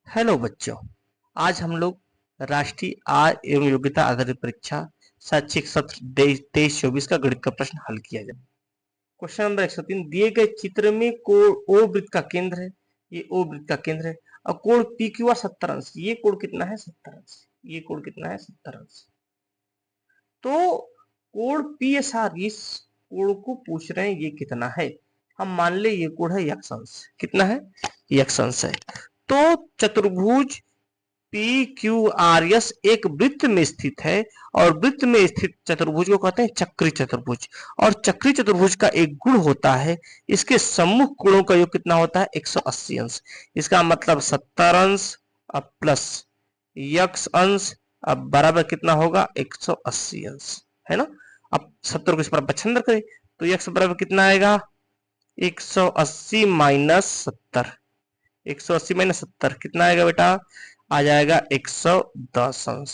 Hello बच्चों। आज हम लोग राष्ट्रीय आय एवं योग्यता आधारित परीक्षा शैक्षिक सत्र 23-24 का गणित का प्रश्न हल किया जाए। क्वेश्चन नंबर 103, दिए गए चित्र में कोण ओ वृत्त का केंद्र है। ये ओ वृत्त का केंद्र है और कोण पी क्यू आर 70 अंश। ये कोण कितना है? 70 अंश। ये कोण कितना है? 70 अंश। तो कोण पी एस आर, इस कोण को पूछ रहे हैं ये कितना है। हम मान ले ये कोण है यक्स अंश। कितना है? यक्स अंश है। तो चतुर्भुज पी क्यू आर एस एक वृत्त में स्थित है और वृत्त में स्थित चतुर्भुज को कहते हैं चक्री चतुर्भुज। और चक्री चतुर्भुज का एक गुण होता है, इसके सम्मुख कोणों का योग कितना होता है? 180 अंश। इसका मतलब 70 अंश अब प्लस यक्स अंश अब बराबर कितना होगा? 180 अंश, है ना। अब 70 को इस पर बछंदर करें तो यक्स बराबर कितना आएगा? 180 माइनस 70। 180 माइनस 70 कितना आएगा बेटा? आ जाएगा 110 अंश।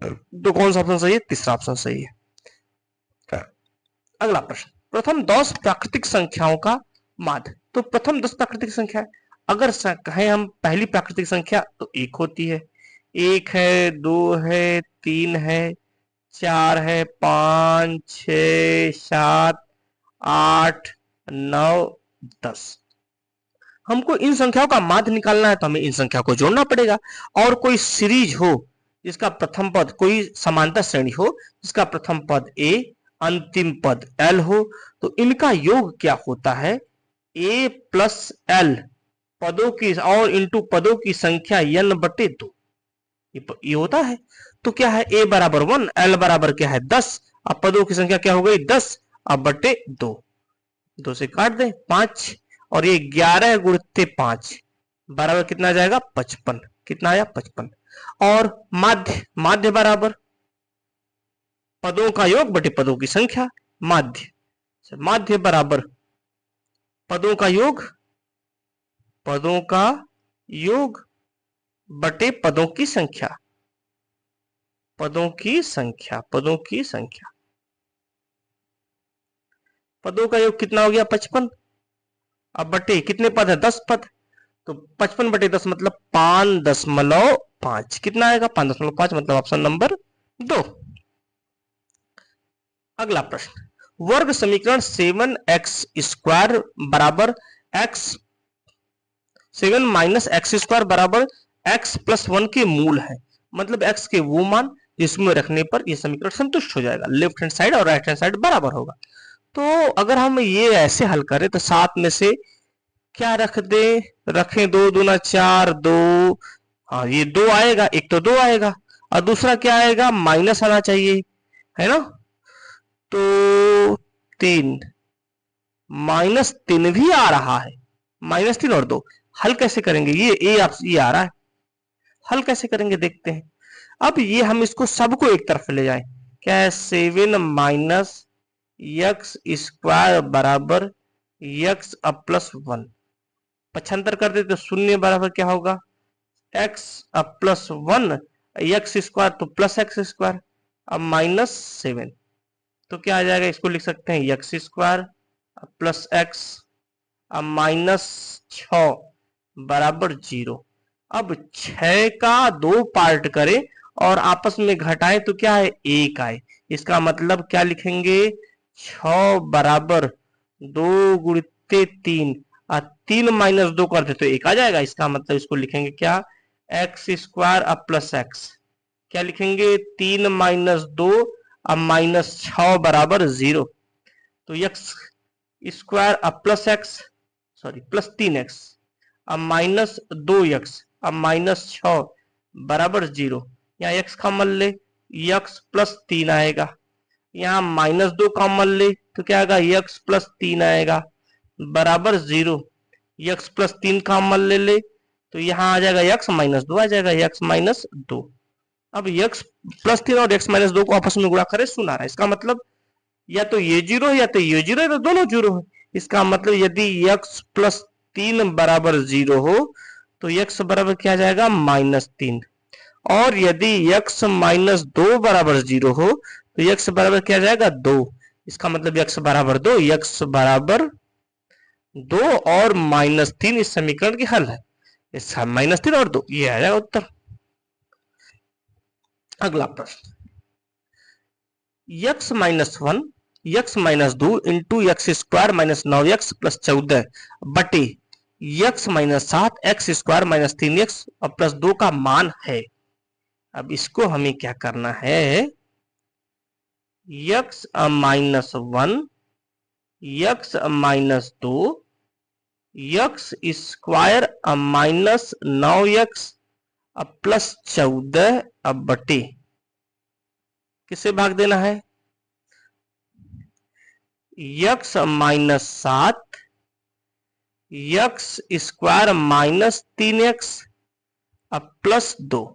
तो कौन सा ऑप्शन सही है? तीसरा ऑप्शन सही है। अगला प्रश्न, प्रथम 10 प्राकृतिक संख्याओं का माध्य। तो प्रथम 10 प्राकृतिक संख्या, अगर कहें हम पहली प्राकृतिक संख्या तो 1 होती है। 1 है, 2 है, 3 है, 4 है, 5, 6, 7, 8, 9, 10। हमको इन संख्याओं का माध्य निकालना है तो हमें इन संख्या को जोड़ना पड़ेगा। और कोई सीरीज हो जिसका प्रथम पद, कोई समांतर श्रेणी हो जिसका प्रथम पद a, अंतिम पद l हो, तो इनका योग क्या होता है? a प्लस l पदों की और इंटू पदों की संख्या n बटे 2, ये होता है। तो क्या है? a बराबर 1, l बराबर क्या है? 10। अब पदों की संख्या क्या हो गई? 10 अब बटे 2, 2 से काट दें 5 और ये 11 गुणित 5 बराबर कितना आ जाएगा? 55। कितना आया? 55। और माध्य, माध्य बराबर पदों का योग बटे पदों की संख्या। माध्य, माध्य बराबर पदों का योग, पदों का योग बटे पदों की संख्या। पदों की संख्या, पदों की संख्या। पदों का योग कितना हो गया? 55। अब बटे कितने पद है? 10 पद। तो 55 बटे 10 मतलब 5.5। कितना आएगा? 5.5 मतलब ऑप्शन नंबर 2। अगला प्रश्न, वर्ग समीकरण 7x² बराबर x 7 माइनस एक्स स्क्वायर बराबर x प्लस 1 के मूल है। मतलब x के वो मान जिसमें रखने पर यह समीकरण संतुष्ट हो जाएगा। लेफ्ट हैंड साइड और राइट हैंड साइड बराबर होगा। तो अगर हम ये ऐसे हल करें तो 7 में से क्या रख दे? रखें 2 दूना 4, 2। हाँ, ये 2 आएगा, एक तो 2 आएगा और दूसरा क्या आएगा? माइनस आना चाहिए, है ना। तो 3, -3 भी आ रहा है। -3 और 2 हल कैसे करेंगे? ये आ रहा है, हल कैसे करेंगे देखते हैं। अब ये हम इसको सबको एक तरफ ले जाएं। क्या है? 7 माइनस यक्स स्क्वायर बराबर यक्स अब प्लस 1। पक्षांतर कर दे तो शून्य बराबर क्या होगा? एक्स अब प्लस 1, एक्स स्क्वायर तो प्लस एक्स स्क्वायर अब -7। तो क्या आ जाएगा? इसको लिख सकते हैं एक्स स्क्वायर प्लस एक्स अब -6 बराबर 0। अब 6 का 2 पार्ट करें और आपस में घटाएं तो क्या है? 1 आए। इसका मतलब क्या लिखेंगे? 6 बराबर 2 गुणित 3 और 3 माइनस 2 करते तो 1 आ जाएगा। इसका मतलब इसको लिखेंगे क्या? एक्स स्क्वायर अब प्लस एक्स। क्या लिखेंगे? 3 माइनस 2 अब -6 बराबर 0। तो एक्स स्क्वायर अब plus x, sorry plus 3x अब -2x अब -6 बराबर 0। यहाँ x कॉमन ले, x प्लस 3 आएगा। यहाँ -2 कॉमन ले तो क्या आएगा? x प्लस 3 आएगा बराबर 0। x प्लस 3 कॉमन ले ले तो यहाँ आ जाएगा x -2 आ जाएगा, x -2। अब x प्लस 3 और x -2 को आपस में गुणा करें, शून्य आ रहा है। इसका मतलब या तो ये 0 है या तो ये 0 है, तो दोनों 0 है। इसका मतलब यदि x प्लस 3 बराबर 0 हो तो x बराबर क्या जाएगा? -3। और यदि x -2 बराबर 0 हो तो x बराबर क्या जाएगा? 2। इसका मतलब x बराबर 2, x बराबर 2 और -3 इस समीकरण की हल है। इसका -3 और 2, ये आ जाएगा उत्तर। अगला प्रश्न, x-1 x-2 into x square minus 9x plus 14 बटे x-7 x square minus 3x और प्लस 2 का मान है। अब इसको हमें क्या करना है, x-1 x-2 x square minus 9x अब प्लस 14 अब बटे किसे भाग देना है, x-7 x square minus 3x अब प्लस 2।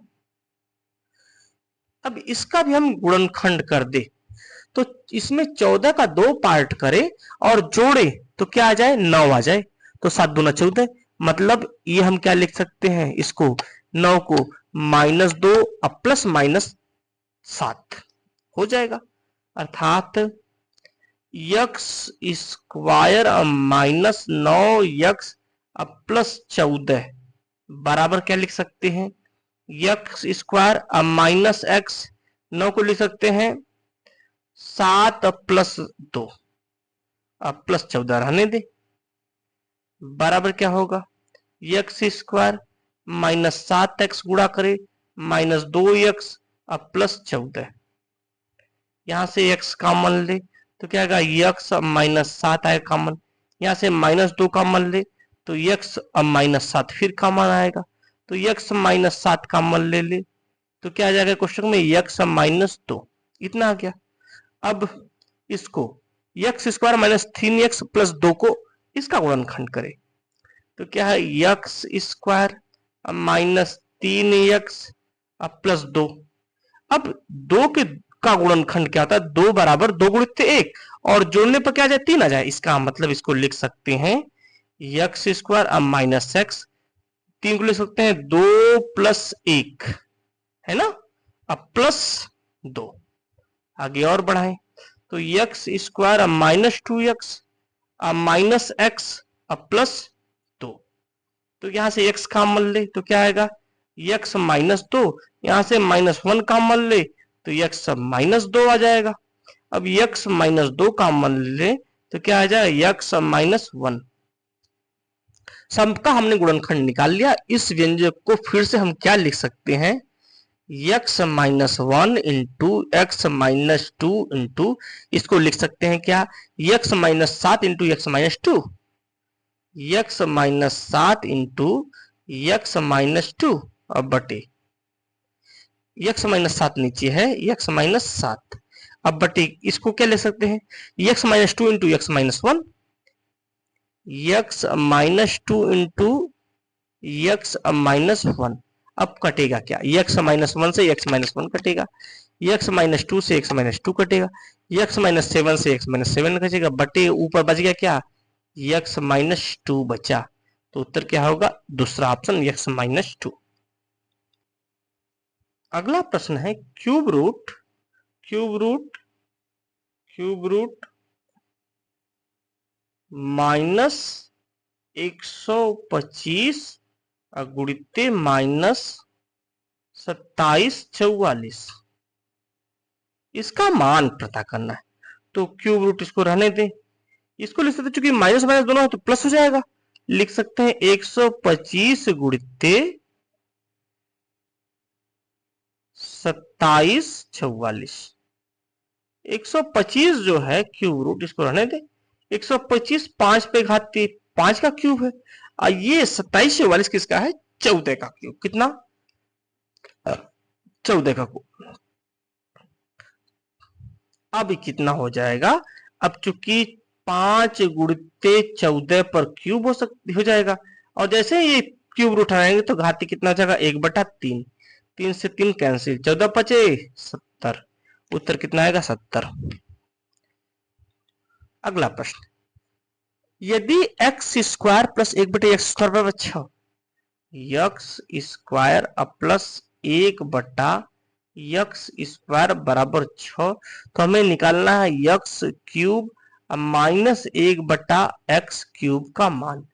अब इसका भी हम गुणनखंड कर दे तो इसमें 14 का 2 पार्ट करे और जोड़े तो क्या आ जाए, 9 आ जाए। तो 7 दूना 14, मतलब ये हम क्या लिख सकते हैं, इसको 9 को -2 अब प्लस -7 हो जाएगा। अर्थात एक्स स्क्वायर माइनस 9x अब प्लस 14 बराबर क्या लिख सकते हैं, एक्स स्क्वायर अब माइनस एक्स, 9 को लिख सकते हैं 7 प्लस 2 अब प्लस 14 रहने दे, बराबर क्या होगा, एक्स स्क्वायर माइनस 7x गुणा करे माइनस 2x अब प्लस 14, यहां से x कॉमन ले तो क्या आएगा, x माइनस 7 आएगा कॉमन, यहां से -2 कॉमन ले तो x अब -7 फिर कॉमन आएगा, तो x -7 कॉमन ले ले तो क्या आ जाएगा क्वेश्चन में, x -2 इतना आ गया। अब इसको x square minus 3x plus 2 को इसका गुणनखंड करें तो क्या है, एक्स स्क्वायर माइनस 3x अब प्लस 2। अब 2 के का गुणनखंड क्या होता है, 2 बराबर 2 गुणित 1 और जोड़ने पर क्या आ जाए, 3 आ जाए। इसका मतलब इसको लिख सकते हैं एक्स स्क्वायर अब माइनस एक्स, 3 को लिख सकते हैं 2 प्लस 1 है ना, अब प्लस 2। आगे और बढ़ाएं तो एक्स स्क्वायर अब -2x अब माइनस एक्स अब प्लस 2, तो यहां से x कॉमन ले तो क्या आएगा, x -2, यहां से -1 कॉमन ले तो x -2 आ जाएगा। अब x -2 कॉमन ले तो क्या आ जाएगा, x -1। सबका हमने गुणनखंड निकाल लिया। इस व्यंजक को फिर से हम क्या लिख सकते हैं, x-1 इंटू x-2 इंटू इसको लिख सकते हैं क्या, x-7 into x-2, x-7 into x-2 अब बटे x-7 नीचे है, x-7 अब बटे इसको क्या ले सकते हैं, x-2 into x-1, x-2 into x-1 अब कटेगा क्या, x-1 से x-1 कटेगा, x-2 से x-2 कटेगा, x-7 से x-7 कटेगा, बटे ऊपर बच गया क्या, x-2 बचा। तो उत्तर क्या होगा, दूसरा ऑप्शन x-2। अगला प्रश्न है क्यूब रूट माइनस 125 गुणित माइनस 2744 इसका मान पता करना है। तो क्यूब रूट इसको रहने दें, इसको लिख सकते, चूंकि माइनस माइनस दोनों है तो प्लस हो जाएगा, लिख सकते हैं 125 गुणित 2744। 125 जो है क्यूब रूट इसको रहने दे, 125 5 पे घात 5 का क्यूब है और ये 2744 किसका है, 14 का क्यूब, कितना 14 का क्यूब। अब कितना हो जाएगा, अब चूंकि 5 गुणित 14 पर क्यूब हो जाएगा और जैसे ये क्यूब रूट आएंगे तो घाती कितना हो जाएगा, 1/3, 3 से 3 कैंसिल, 14 बचे 70, उत्तर कितना आएगा 70। अगला प्रश्न, यदि एक्स स्क्वायर प्लस 1/x² बराबर 6, एक्स स्क्वायर प्लस 1/x² बराबर 6, तो हमें निकालना है एक्स क्यूब माइनस 1/x³ का मान।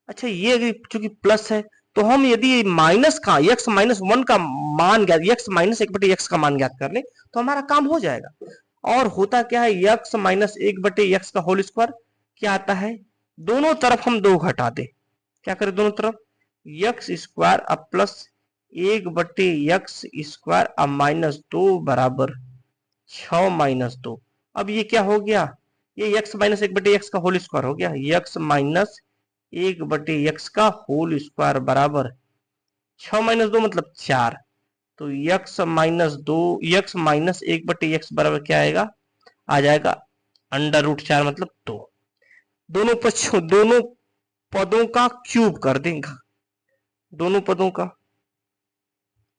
अच्छा, ये चूंकि प्लस है तो हम यदि माइनस का x माइनस 1 का मान ज्ञात, x माइनस 1/x का मान ज्ञात कर ले तो हमारा काम हो जाएगा। और होता क्या है, x माइनस 1/x का होल स्क्वायर क्या आता है, दोनों तरफ हम 2 घटा दे, क्या करें दोनों तरफ x स्क्वायर अब प्लस 1/x स्क्वायर अब माइनस 2 बराबर 6 माइनस 2। अब ये क्या हो गया, ये x माइनस 1/x का होल स्क्वायर हो गया, x माइनस 1/x का होल स्क्वायर बराबर 6 माइनस 2 मतलब 4। तो x minus 2, x minus 1/x बराबर क्या आएगा, आ जाएगा अंडर रूट 4 मतलब 2। दोनों पदों का क्यूब कर देंगे, दोनों पदों का,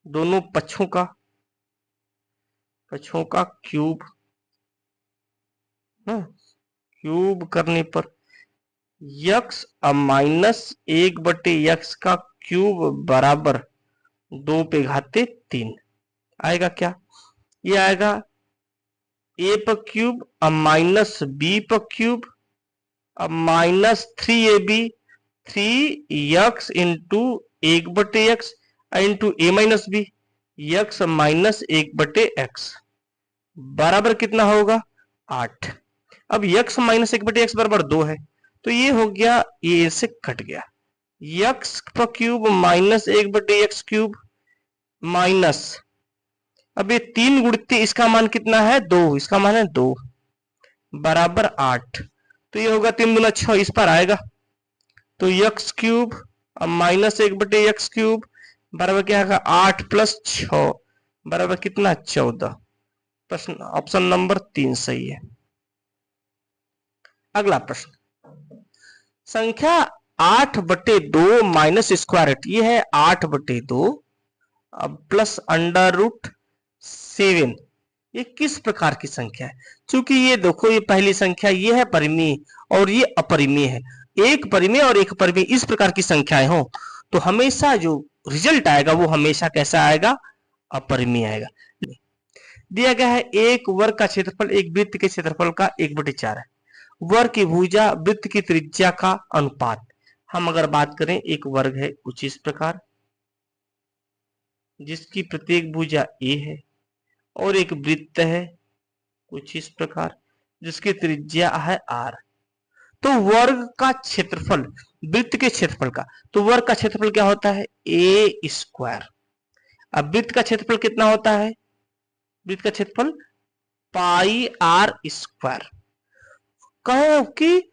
दोनों पक्षों का क्यूब, क्यूब करने पर x माइनस 1/x का क्यूब बराबर 2 पे घाते 3 आएगा। क्या ये आएगा a पर क्यूब अब माइनस b पर क्यूब अब minus 3ab 3x into 1/x into a minus b x minus 1/x बराबर कितना होगा 8। अब x माइनस 1/x बराबर 2 है तो ये हो गया, ये से कट गया, x पर cube minus 1/x cube minus, अब ये 3 गुणित इसका मान कितना है 2, इसका मान है 2 बराबर 8। तो ये होगा 3 दूना 6, इस पर आएगा तो x क्यूब अब माइनस 1/x क्यूब बराबर क्या आएगा 8 प्लस 6 बराबर कितना 14। प्रश्न ऑप्शन नंबर 3 सही है। अगला प्रश्न, संख्या 8/2 माइनस स्क्वायर रूट, ये है 8/2 अब प्लस अंडर रूट 7, ये किस प्रकार की संख्या है। चूंकि ये देखो ये पहली संख्या ये है परिमेय और ये अपरिमेय है, एक परिमेय और एक अपरिमेय इस प्रकार की संख्याएं हो तो हमेशा जो रिजल्ट आएगा वो हमेशा कैसा आएगा, अपरिमेय आएगा। दिया गया है एक वर्ग का क्षेत्रफल एक वृत्त के क्षेत्रफल का 1/4 है, वर्ग की भुजा वृत्त की त्रिज्या का अनुपात। हम अगर बात करें एक वर्ग है कुछ इस प्रकार जिसकी प्रत्येक भुजा a है और एक वृत्त है कुछ इस प्रकार जिसकी त्रिज्या है r। तो वर्ग का क्षेत्रफल वृत्त के क्षेत्रफल का, तो वर्ग का क्षेत्रफल क्या होता है a स्क्वायर। अब वृत्त का क्षेत्रफल कितना होता है, वृत्त का क्षेत्रफल पाई r स्क्वायर। कहो कि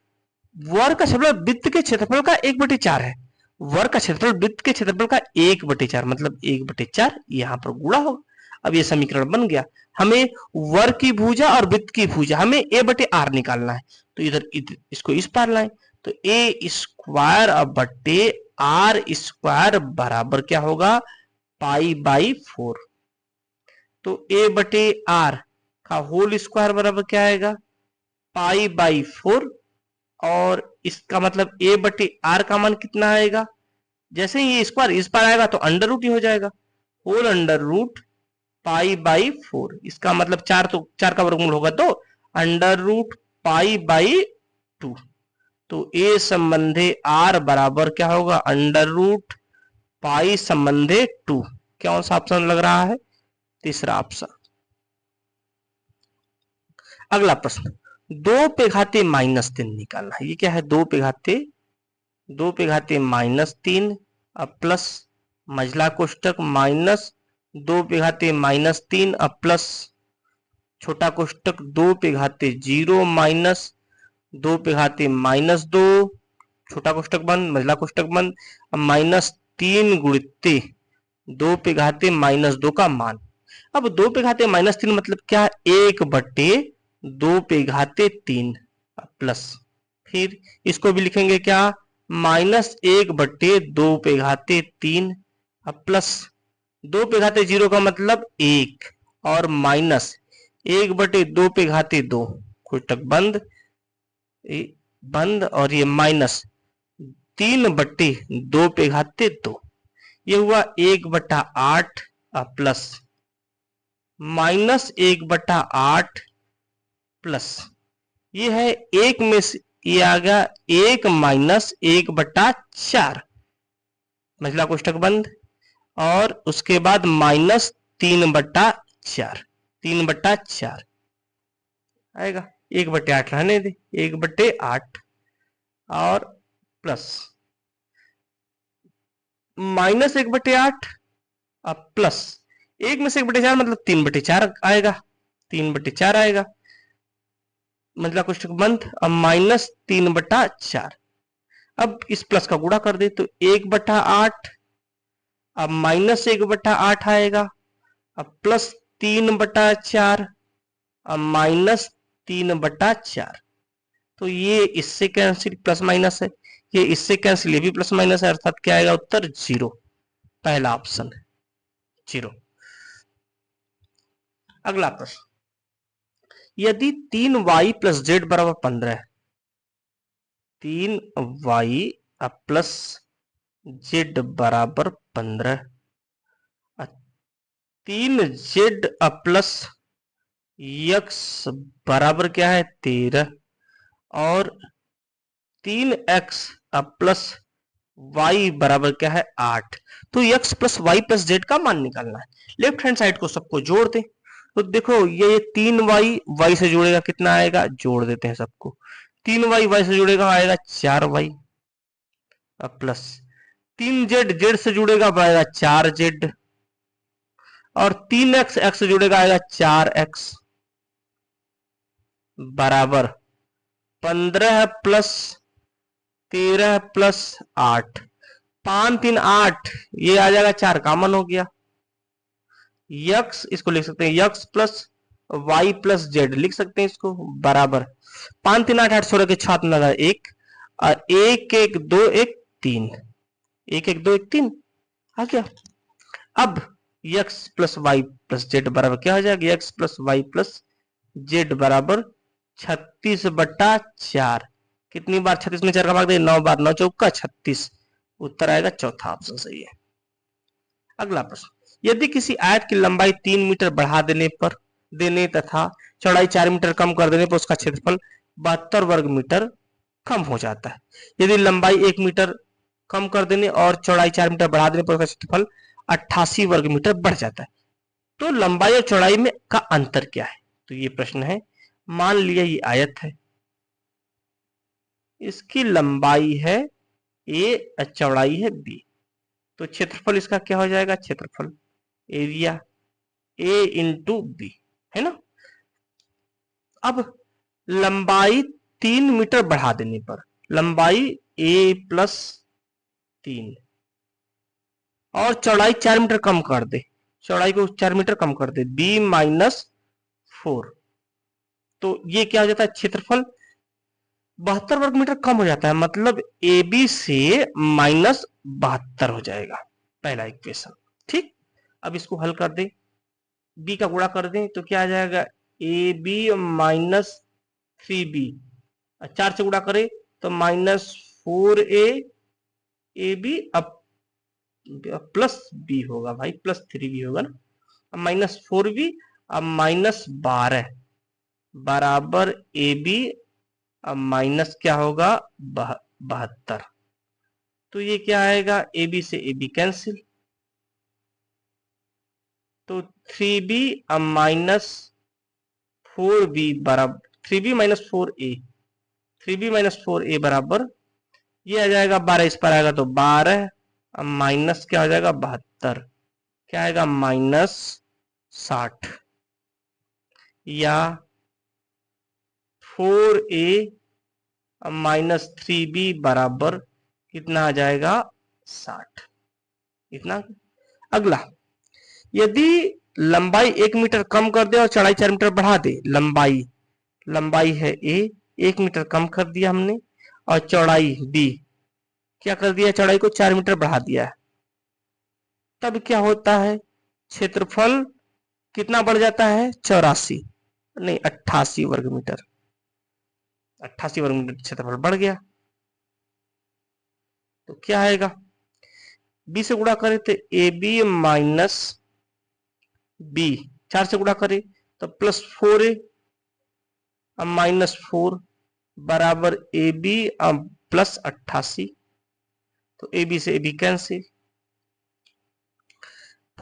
वर्ग का क्षेत्रफल वृत्त के क्षेत्रफल का 1/4 है, वर्ग का क्षेत्रफल वृत्त के क्षेत्रफल का 1/4 मतलब 1/4 यहाँ पर गुणा होगा। अब ये समीकरण बन गया, हमें वर्ग की भुजा और वृत्त की भुजा हमें a/r निकालना है तो इधर इसको इस पार लाएं तो a स्क्वायर बटे r स्क्वायर बराबर क्या होगा π/4। तो a/r का होल स्क्वायर बराबर क्या आएगा π/4 और इसका मतलब a/r का मान कितना आएगा, जैसे ही ये स्क्वायर इस पर आएगा तो अंडर रूट ही हो जाएगा, होल अंडर रूट π/4। इसका मतलब 4 तो 4 का वर्गमूल होगा तो अंडर रूट π/2। तो a संबंधे r बराबर क्या होगा अंडर रूट पाई संबंधे 2। कौन सा ऑप्शन लग रहा है, तीसरा ऑप्शन। अगला प्रश्न, 2 पे घाते -3 निकालना है। ये क्या है 2 पे घाते -3 अब प्लस मझला कोष्टक माइनस 2 पे घाते -3 अब प्लस छोटा कोष्टक 2 पे घाते 0 माइनस 2 पे घाते -2 छोटा कोष्टक बंद मझला कोष्टक बंद अब -3 गुणित 2 पे घाते -2 का मान। अब 2 पे घाते -3 मतलब क्या 1/2 पे घाते 3 प्लस, फिर इसको भी लिखेंगे क्या -1/2 पे घाते 3 प्लस 2 पे घाते 0 का मतलब 1 और माइनस 1/2 पे घाते 2 कोष्टक बंद बंद और ये माइनस 3/2 पे घाते 2, ये हुआ 1/8 प्लस -1/8 प्लस ये है 1 में से ये आ गया 1 - 1/4 मझला कोष्टक बंद, और उसके बाद माइनस 3/4, 3/4 आएगा। 1/8 रहने दे, 1/8 और प्लस माइनस 1/8 अब प्लस 1 में से 1/4 मतलब 3/4 आएगा, 3/4 आएगा। मतलब कोष्टक बंद, अब माइनस 3/4। अब इस प्लस का गुणा कर दे तो 1/8, अब माइनस 1/8 आएगा, अब प्लस 3/4, अब माइनस 3/4। तो ये इससे कैंसिल, प्लस माइनस है, ये इससे कैंसिल, ये भी प्लस माइनस है, अर्थात क्या आएगा उत्तर 0। पहला ऑप्शन 0। अगला प्रश्न, यदि 3y प्लस जेड बराबर 15 है, 3y प्लस जेड बराबर 15, 3z प्लस x बराबर क्या है 13, और 3x प्लस y बराबर क्या है 8। तो x plus Y plus Z का मान निकालना है। लेफ्ट हैंड साइड को सबको जोड़ दे, तो देखो ये 3y y से जुड़ेगा कितना आएगा, जोड़ देते हैं सबको, 3y y से जुड़ेगा आएगा 4y, प्लस 3z z से जुड़ेगा आएगा 4z, और 3x x से जुड़ेगा आएगा 4x, बराबर 15 प्लस 13 प्लस 8, 5 3 8, ये आ जाएगा 4 कॉमन हो गया। यक्स इसको लिख सकते हैं X plus Y plus Z लिख सकते हैं इसको, बराबर 5 3 8 8 16 के छात लगा 1, और 1 1 2 1 3, 1 1 2 1 3 आ गया। अब X plus Y plus Z बराबर क्या हो जाएगा, X plus Y plus Z बराबर 36/4। कितनी बार 36 में 4 का भाग दे, 9 बार, 9 चौका 36, उत्तर आएगा चौथा ऑप्शन सही है। अगला प्रश्न, यदि आयत की लंबाई 3 मीटर बढ़ा देने तथा चौड़ाई 4 मीटर कम कर देने पर उसका क्षेत्रफल 72 वर्ग मीटर कम हो जाता है। यदि लंबाई 1 मीटर कम कर देने और चौड़ाई 4 मीटर बढ़ा देने पर उसका क्षेत्रफल 88 वर्ग मीटर बढ़ जाता है, तो लंबाई और चौड़ाई में का अंतर क्या है। तो ये प्रश्न है, मान लिया ये आयत है, इसकी लंबाई है a, चौड़ाई है b, तो क्षेत्रफल इसका क्या हो जाएगा, क्षेत्रफल एरिया a इंटू बी, है ना। अब लंबाई 3 मीटर बढ़ा देने पर, लंबाई a प्लस 3 और चौड़ाई 4 मीटर कम कर दे, चौड़ाई को 4 मीटर कम कर दे, b माइनस 4, तो ये क्या हो जाता है, क्षेत्रफल 72 वर्ग मीटर कम हो जाता है, मतलब ए बी से माइनस 72 हो जाएगा, पहला इक्वेशन। ठीक, अब इसको हल कर दे, बी का गुणा कर दें तो क्या आ जाएगा, ए बी माइनस 3b, 4 से गुणा करें तो माइनस 4a बी, अब प्लस बी होगा भाई, प्लस 3b होगा ना, अब माइनस 4b, अब माइनस 12 बराबर ए बी, अब माइनस क्या होगा 72, तो ये क्या आएगा, ए बी से ए बी कैंसिल, तो 3b अब माइनस 4b बराबर 3b minus 4a, 3b minus 4a बराबर ये आ जाएगा 12, इस पर आएगा तो 12, अब माइनस क्या हो जाएगा 72, क्या आएगा माइनस 60, या 4a अब माइनस 3b बराबर कितना आ जाएगा 60, इतना। अगला, यदि लंबाई 1 मीटर कम कर दे और चौड़ाई 4 मीटर बढ़ा दे, लंबाई है a, 1 मीटर कम कर दिया हमने, और चौड़ाई b क्या कर दिया, चौड़ाई को 4 मीटर बढ़ा दिया है, तब क्या होता है, क्षेत्रफल कितना बढ़ जाता है, 84 नहीं 88 वर्ग मीटर, 88 वर्ग मीटर क्षेत्रफल बढ़ गया, तो क्या आएगा, b से गुणा करें तो ए बी माइनस बी, 4 से गुणा करें तो प्लस 4a, अब माइनस 4 बराबर ए बी अब प्लस 88, तो ए बी से A B cancel,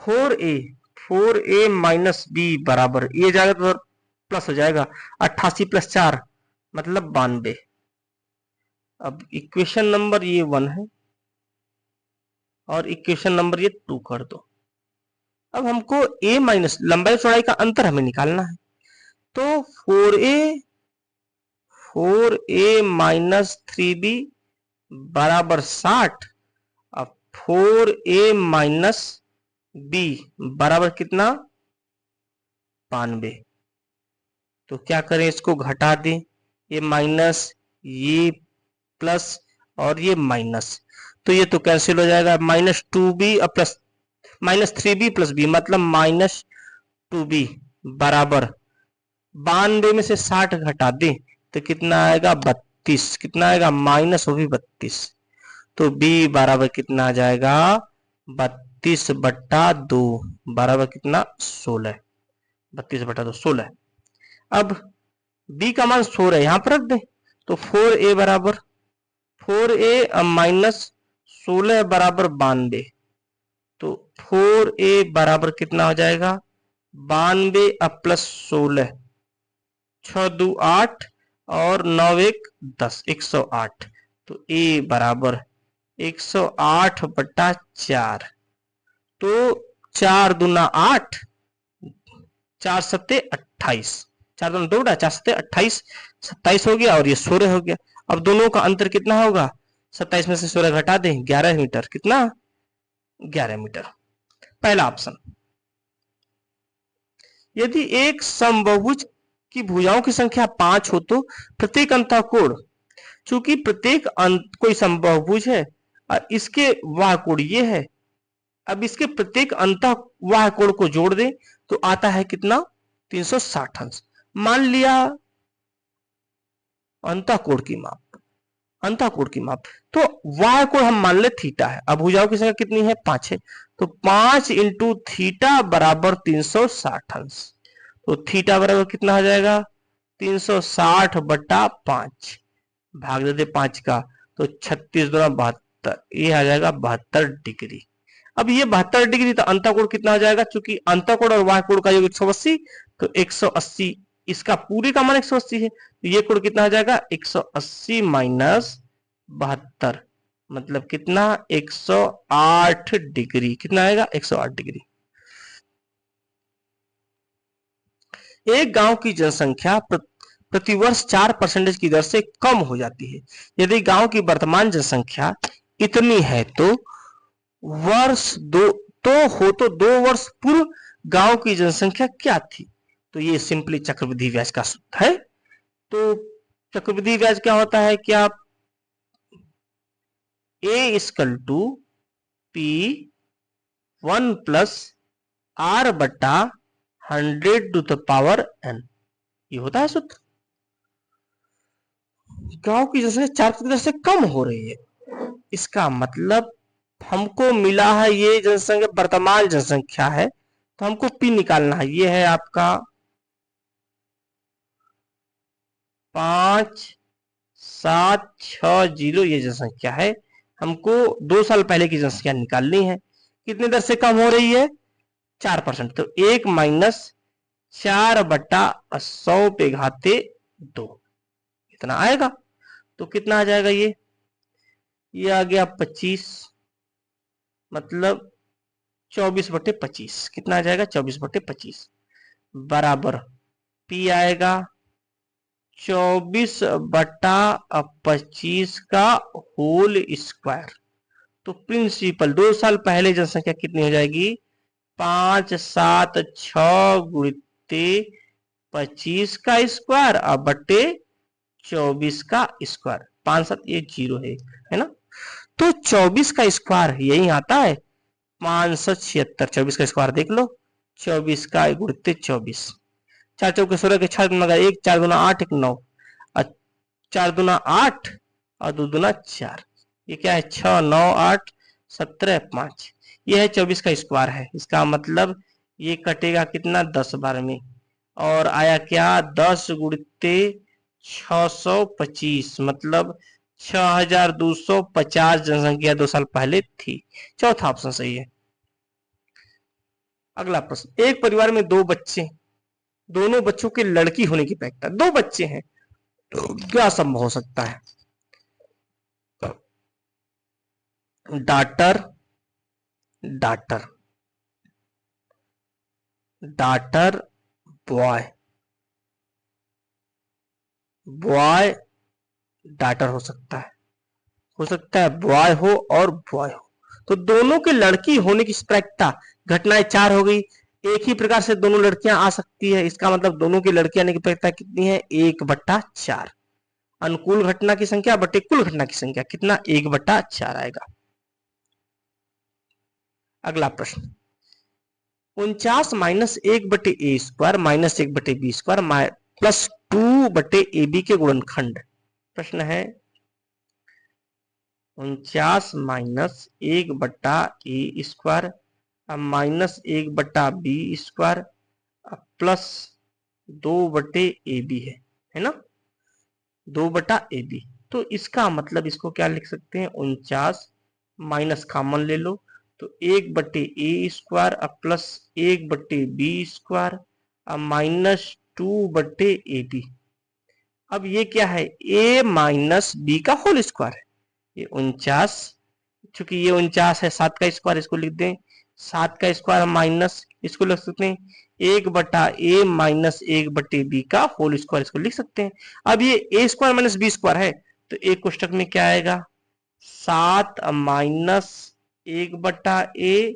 4a minus B बराबर, ये जाएगा तो प्लस हो जाएगा, 88 प्लस 4 मतलब 92। अब इक्वेशन नंबर ये 1 है और इक्वेशन नंबर ये 2 कर दो। अब हमको a माइनस लंबाई चौड़ाई का अंतर हमें निकालना है, तो 4a माइनस 3b बराबर 60। अब 4a माइनस b बराबर कितना, 92। तो क्या करें, इसको घटा दें, ये माइनस ये प्लस और ये माइनस, तो ये तो कैंसिल हो जाएगा, -2b plus -3b plus b मतलब -2b बराबर 92 में से 60 घटा दें तो कितना आएगा, 32। कितना आएगा, माइनस वो भी 32। तो b बराबर कितना आ जाएगा, 32/2 बराबर कितना, 16। 32/2 16। अब b का मान 16 यहां पर रख दें, तो 4a बराबर 4a माइनस 16 बराबर 92। तो 4a बराबर कितना हो जाएगा, 92 प्लस 16, 6 2 8 और 9 1 10, 108। तो a बराबर 108/4। तो 4 दूना 8, 4 सत्ते 28, 4 दूना 2 4 सत्ते 28, 27 हो गया और ये 16 हो गया। अब दोनों का अंतर कितना होगा, 27 में से 16 घटा दें, 11 मीटर। कितना, 11 मीटर। पहला ऑप्शन। यदि एक समबाहुभुज की भुजाओं की संख्या 5 हो तो प्रत्येक अंतःकोण, चूंकि प्रत्येक कोई समबाहुभुज है और इसके वाह कोण ये है, अब इसके प्रत्येक अंतःवाह कोण को जोड़ दें तो आता है कितना, 360 अंश। मान लिया अंतःकोण की माप, अंतःकोण की माप, तो वाह कोण हम मान ले थीटा है। अब भुजाओं की संख्या कितनी है, 5 है, तो 5 इंटू थीटा बराबर 360 अंश। तो थीटा बराबर कितना हो जाएगा, 360/5 भाग देते 5 का, तो 36 दूना 72, ये आ जाएगा 72 डिग्री। अब ये 72 डिग्री, तो अंतःकोण कितना हो जाएगा, चूंकि अंतःकोण और वाह कोण का योग 180, तो 180 इसका पूरे का मान 180 है, तो ये कोण कितना हो जाएगा, 180 माइनस 72 मतलब कितना, 108 डिग्री। कितना आएगा, 108 डिग्री। एक गांव की जनसंख्या प्रतिवर्ष 4% की दर से कम हो जाती है। यदि गांव की वर्तमान जनसंख्या इतनी है तो वर्ष दो तो 2 वर्ष पूर्व गांव की जनसंख्या क्या थी। तो ये सिंपली चक्रवृद्धि ब्याज का सूत्र है। तो चक्रवृद्धि ब्याज क्या होता है, क्या a equal to P1 plus R बटा 100 टू द पावर n, ये होता है सूत्र। गांव की जनसंख्या 4% से कम हो रही है, इसका मतलब हमको मिला है ये जनसंख्या वर्तमान जनसंख्या है, तो हमको P निकालना है। ये है आपका 5760, ये जनसंख्या है। हमको 2 साल पहले की जनसंख्या निकालनी है, कितनी दर से कम हो रही है, 4%। तो 1 माइनस 4/100 पे घाते 2, इतना आएगा। तो कितना आ जाएगा, ये आ गया 25, मतलब 24/25। कितना आ जाएगा, 24/25 बराबर P आएगा 24/25 का होल स्क्वायर। तो प्रिंसिपल 2 साल पहले जनसंख्या कितनी हो जाएगी, 576 गुणिते 25 का स्क्वायर अब बटे 24 का स्क्वायर। 5 7 ये 0 है ना। तो 24 का स्क्वायर यही आता है 576। 24 का स्क्वायर देख लो, 24 का गुणिते 24, 4 चौके 16 के 6 मगर 1, 4 दूना 8, 1 9, 4 दूना 8 और 2 दूना 4, ये क्या है 6 9 8 17 5, ये है 24 का स्क्वायर है। इसका मतलब ये कटेगा कितना, 10 बार में, और आया क्या 10 गुणिते 625 मतलब 6250 जनसंख्या 2 साल पहले थी। चौथा ऑप्शन सही है। अगला प्रश्न, एक परिवार में दो बच्चे, दोनों बच्चों के लड़की होने की अपेक्षा, दो बच्चे हैं तो क्या संभव हो सकता है? Daughter, daughter, daughter, boy, boy, daughter हो सकता है बॉय हो और बॉय हो। तो दोनों के लड़की होने की स्प्रैक्टा, घटनाएं चार हो गई, एक ही प्रकार से दोनों लड़कियां आ सकती है, इसका मतलब दोनों की लड़कियां आने की प्रक्रिया कितनी है? 1/4। अनुकूल घटना की संख्या बटे कुल घटना की संख्या कितना? 1/4 आएगा। अगला प्रश्न, 49 minus 1/a² minus 1/b² plus 2/ab के गुणनखंड। प्रश्न है 49 minus 1/a² minus 1/b² plus 2/ab है ना, 2/ab। तो इसका मतलब इसको क्या लिख सकते हैं? 49 माइनस कॉमन ले लो तो 1/a² plus 1/b² minus 2/ab। अब ये क्या है? a माइनस बी का होल स्क्वायर है। ये 49, चूंकि ये 49 है, 7 का स्क्वायर इसको लिख दें, 7 का स्क्वायर माइनस इसको लिख सकते हैं 1/a माइनस 1/b का होल स्क्वायर, इसको लिख सकते हैं। अब ये a² माइनस b² है तो एक कोष्टक में क्या आएगा? 7 माइनस 1/a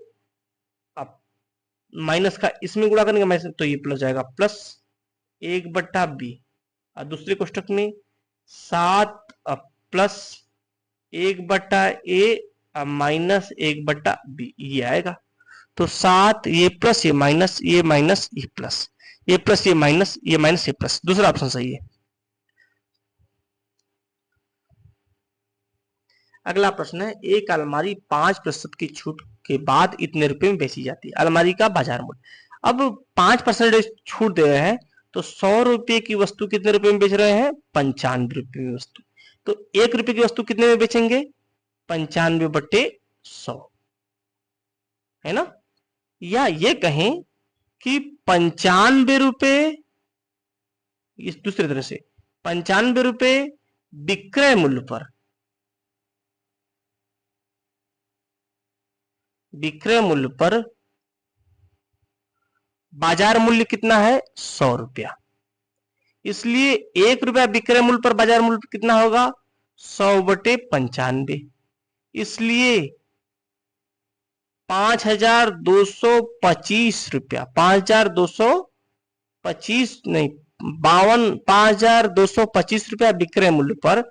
माइनस का इसमें गुणा करेंगे माइनस तो ये प्लस जाएगा, प्लस 1/b और दूसरे कोष्टक में 7 प्लस 1/a माइनस 1/b ये आएगा। तो 7 ये प्लस ये माइनस, ये माइनस ये प्लस, ये प्लस ये माइनस, ये माइनस ये प्लस, दूसरा ऑप्शन सही है। अगला प्रश्न है, एक अलमारी 5% की छूट के बाद इतने रुपए में बेची जाती है। अलमारी का बाजार मूल्य, अब 5% छूट दे रहे हैं तो 100 रुपए की वस्तु कितने रुपए में बेच रहे हैं? 95 रुपए में वस्तु। तो 1 रुपए की वस्तु कितने में बेचेंगे? 95/100 है ना। या ये कहें कि 95 रुपए, इस दूसरी तरह से 95 रुपए विक्रय मूल्य पर, विक्रय मूल्य पर बाजार मूल्य कितना है? 100 रुपया। इसलिए 1 रुपया विक्रय मूल्य पर बाजार मूल्य कितना होगा? 100/95। इसलिए 5225 रुपया, 5225 नहीं 5225 रुपया विक्रय मूल्य पर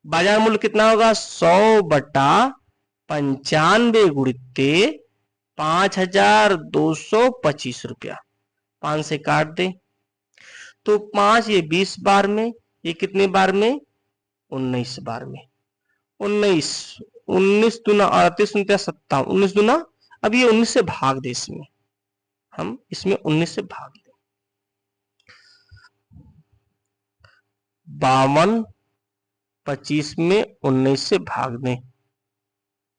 बाजार मूल्य कितना होगा? 100/95 गुणित 5225 रुपया। 5 से काट दे तो 5 ये 20 बार में, ये कितने बार में? 19 बार में। 19 19 दूना 38, 57, 19 दूना, अब ये 19 से भाग दे, इसमें हम इसमें 19 से भाग दें, 5225 में 19 से भाग दें,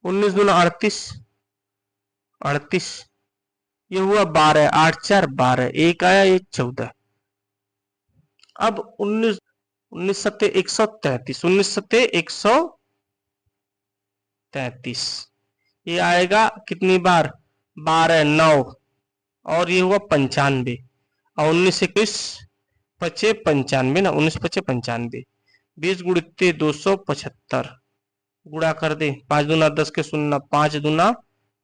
19 दूना 38, 38, ये हुआ 12, 8 4 12, एक आया ये 14। अब 19 19 सत्ते 133, 19 सत्ते 133, ये आएगा कितनी बार? 12 9 और ये हुआ 95 और 19 से 21 पचे 95 ना, 19 पचे 95, 20 गुणित 275 गुणा कर दे, 5 दूना 10 के 0, 5 दूना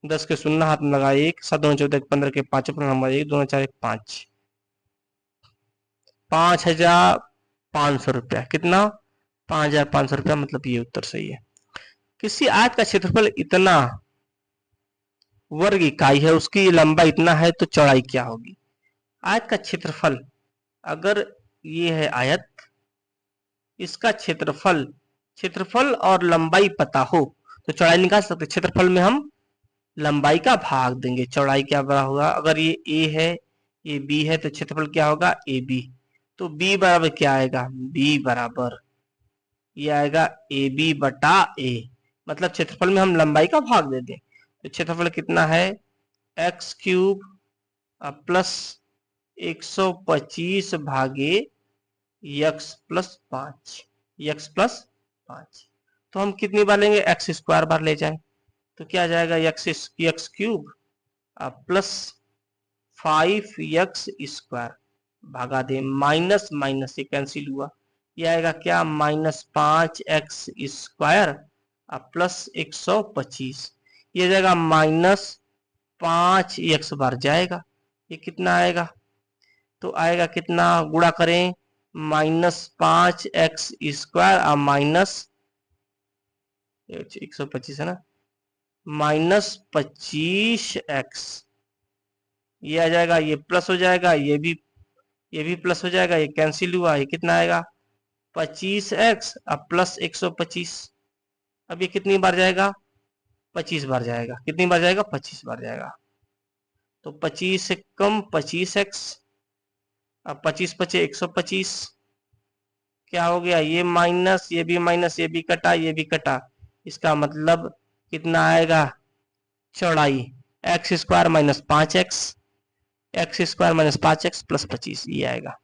10 के 0 हाथ में लगा 1, 7 दूना 14 15 के 5 नंबर 1 2 4 1 5, 5500 रुपया। कितना? 5500 रुपया, मतलब ये उत्तर सही है। किसी आयत का क्षेत्रफल इतना वर्ग इकाई है, उसकी लंबाई इतना है तो चौड़ाई क्या होगी? आयत का क्षेत्रफल, अगर ये है आयत, इसका क्षेत्रफल, क्षेत्रफल और लंबाई पता हो तो चौड़ाई निकाल सकते। क्षेत्रफल में हम लंबाई का भाग देंगे, चौड़ाई क्या बड़ा होगा? अगर ये a है, ये b है तो क्षेत्रफल क्या होगा? ab। तो b बराबर क्या आएगा? b बराबर ये आएगा ab/a, मतलब क्षेत्रफल में हम लंबाई का भाग दे दें तो क्षेत्रफल कितना है? x³ प्लस 125 भागे यक्स प्लस 5, यक्स प्लस 5। तो हम कितनी बार लेंगे, एक्स स्क्वायर बार ले जाए, तो क्या आ जाएगा, x cube plus 5x square भागा दे माइनस माइनस ये कैंसिल हुआ, ये आएगा क्या, -5x स्क्वायर प्लस 125, ये जाएगा -5x बार जाएगा, ये कितना आएगा, तो आएगा कितना, गुणा करें -5x स्क्वायर माइनस 125 है ना, -25x, ये आ जाएगा, ये प्लस हो जाएगा, ये भी प्लस हो जाएगा, ये कैंसिल हुआ, ये कितना आएगा 25x अब प्लस 125। अब ये कितनी बार जाएगा, 25 बार जाएगा, कितनी बार जाएगा, 25 बार जाएगा। तो 25 से कम 25x, अब 25 बचे 125, क्या हो गया, ये माइनस, ये भी माइनस, ये भी कटा, ये भी कटा, इसका मतलब कितना आएगा, चौड़ाई x square minus 5x, x square minus 5x plus 25, ये आएगा।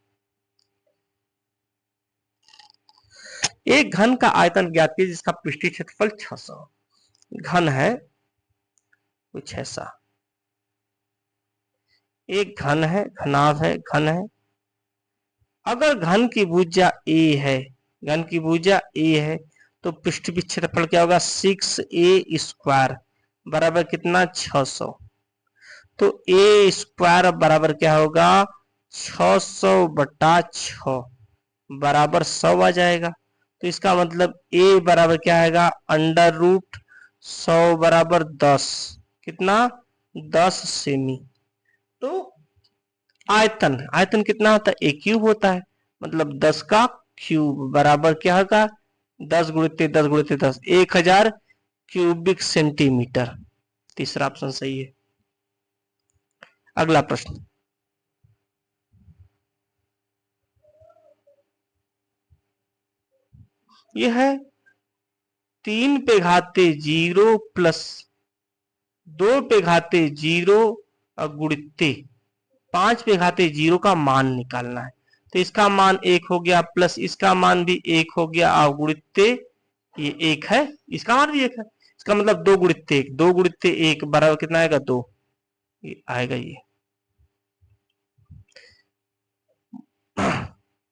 एक घन का आयतन ज्ञात कीजिए जिसका पृष्ठीय क्षेत्रफल 600। घन है कुछ ऐसा, एक घन है, घनाभ है, घन है। अगर घन की भुजा a है, घन की भुजा a है, तो पृष्ठीय क्षेत्रफल क्या होगा, 6a स्क्वायर बराबर कितना, 600। तो a स्क्वायर बराबर क्या होगा, 600 बटा 6 बराबर 100 आ जाएगा। तो इसका मतलब a बराबर क्या आएगा, अंडर रूट 100 बराबर 10, कितना, 10 सेमी। तो आयतन, आयतन कितना होता है, a क्यूब होता है, मतलब 10 का क्यूब बराबर क्या होगा, 10 गुणित 10 गुणित 10, 1000 क्यूबिक सेंटीमीटर। तीसरा ऑप्शन सही है। अगला प्रश्न, यह है 3 पे घाते 0 प्लस 2 पे घाते 0 गुणित 5 पे घाते 0 का मान निकालना है। तो इसका मान 1 हो गया, प्लस इसका मान भी 1 हो गया, गुणित ये 1 है, इसका मान भी 1 है, इसका मतलब 2 गुणित 1, 2 गुणित 1 बराबर कितना आएगा, 2, ये आएगा ये।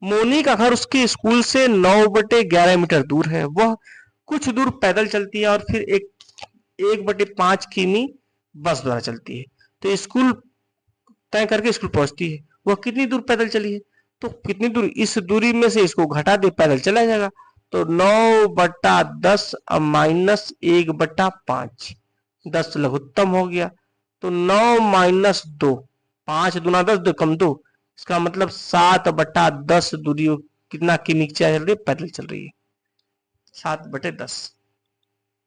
मोनी का घर उसके स्कूल से 9/11 मीटर दूर है। वह कुछ दूर पैदल चलती है और फिर 1/5 किमी बस द्वारा चलती है। तो स्कूल तय करके स्कूल पहुंचती है। वह कितनी दूर पैदल चली है, तो कितनी दूर, इस दूरी में से इसको घटा दे, पैदल चला जाएगा। तो 9/10 माइनस 1/5, 10 लघुत्तम हो गया। तो 9 माइनस 2, 5 दूना 10, 2 कम 2, इसका मतलब 7/10 दूरी कितना किमी चल रही है, पैदल चल रही है, 7/10।